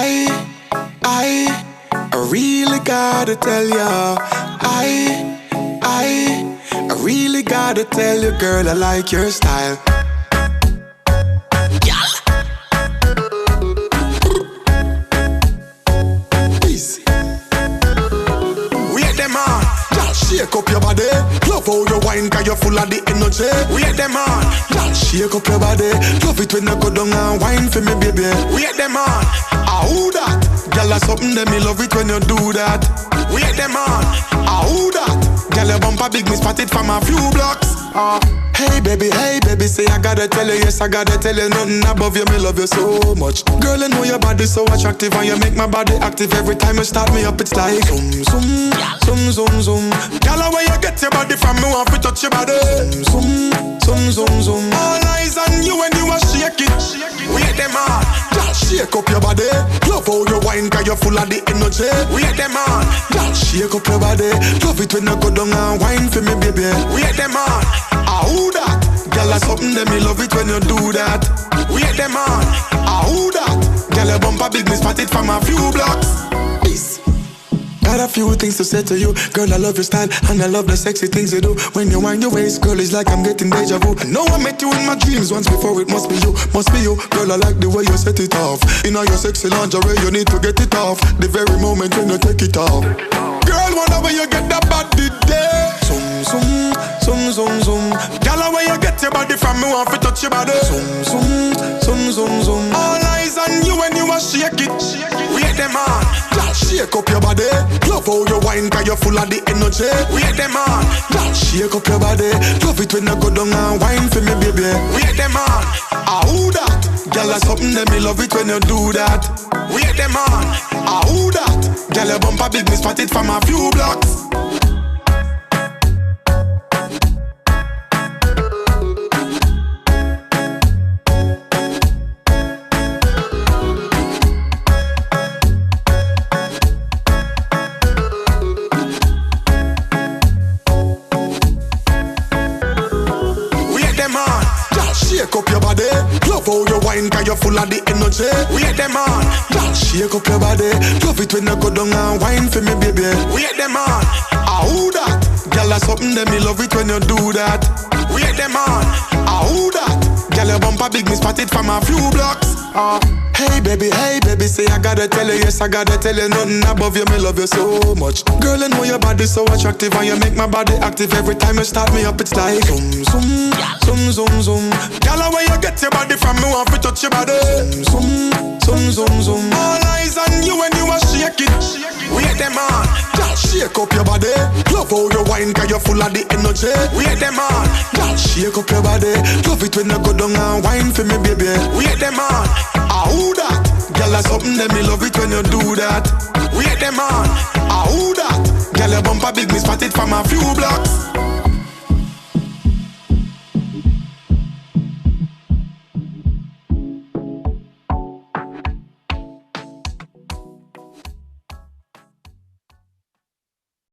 I really gotta tell ya, I really gotta tell you, girl, I like your style. Easy. Wait them on, y'all shake up your body. Love how you wine, cause you're full of the energy. Wait them on, y'all shake up your body. Love it when you go down and wine for me, baby. Wait them on, who that? Girl, that's something that me love it when you do that. Wait them on, who that? Girl, your bumper big, me spot it from a few blocks. Hey baby, say I gotta tell you, yes I gotta tell you, nothing above you, me love you so much. Girl, I know your body so attractive and you make my body active. Every time you start me up, it's like zoom, zoom, zoom, zoom, zoom. Girl, where you get your body from, me want to touch your body. Zoom, zoom, zoom, zoom. All eyes on you when you a shake it. Wait them on, girl, shake up your body. Love how you wine, cause you're full of the energy. Wait them on, girl, shake up your body. Love it when you go down and wine for me, baby. Wait them on, who that? Girl, that's something that me love it when you do that. Wait them on, who that? Girl, your bumper big, me spot it from a few blocks. Peace. Got a few things to say to you. Girl, I love your style and I love the sexy things you do. When you wind your waist, girl, it's like I'm getting deja vu. I know I met you in my dreams once before, it must be you, must be you. Girl, I like the way you set it off. In all your sexy lingerie, you need to get it off. The very moment when you take it off. Girl, wonder where you get that body there. Zoom, zoom, zoom, zoom, zoom. Girl, where you get your body from, me want to touch your body. Zoom, zoom, zoom, zoom, zoom. All eyes on you when you a shake it. Wait them on, girl, shake up your body. Love how you wine, cause you're full of the energy. Wait them on, girl, shake up your body. Love it when you go down and wine for me, baby. Wait them on, who that? Girl, that's something that me love it when you do that. Wait them on, who that? Girl, your bumper big, me spot it from a few blocks. Shake up your body. Love how you wine, cause you're full of the energy. Wait them on, girl, shake up your body. Love it when you go down and wine for me, baby. Wait them on, who that? Girl, that's something that me love it when you do that. Wait them on, who that? Girl, your bumper big, me spot it from a few blocks. Hey baby, say I gotta tell you, yes I gotta tell you, nothing above you, me love you so much. Girl, I know your body so attractive and you make my body active. Every time you start me up, it's like zoom, zoom, zoom, zoom, zoom. Girl, where you get your body from, me want to touch your body. Zoom, zoom, zoom, zoom. All eyes on you when you a shake it. Wait them on, girl, shake up your body. Love how you wine, cause you're full of the energy. Wait them on, girl, shake up your body. Love it when you go down and wine for me, baby. Wait them on, who that? Girl, that's something that me love it when you do that. Wait them on, who that? Girl, your bumper big, me spot it from a few blocks.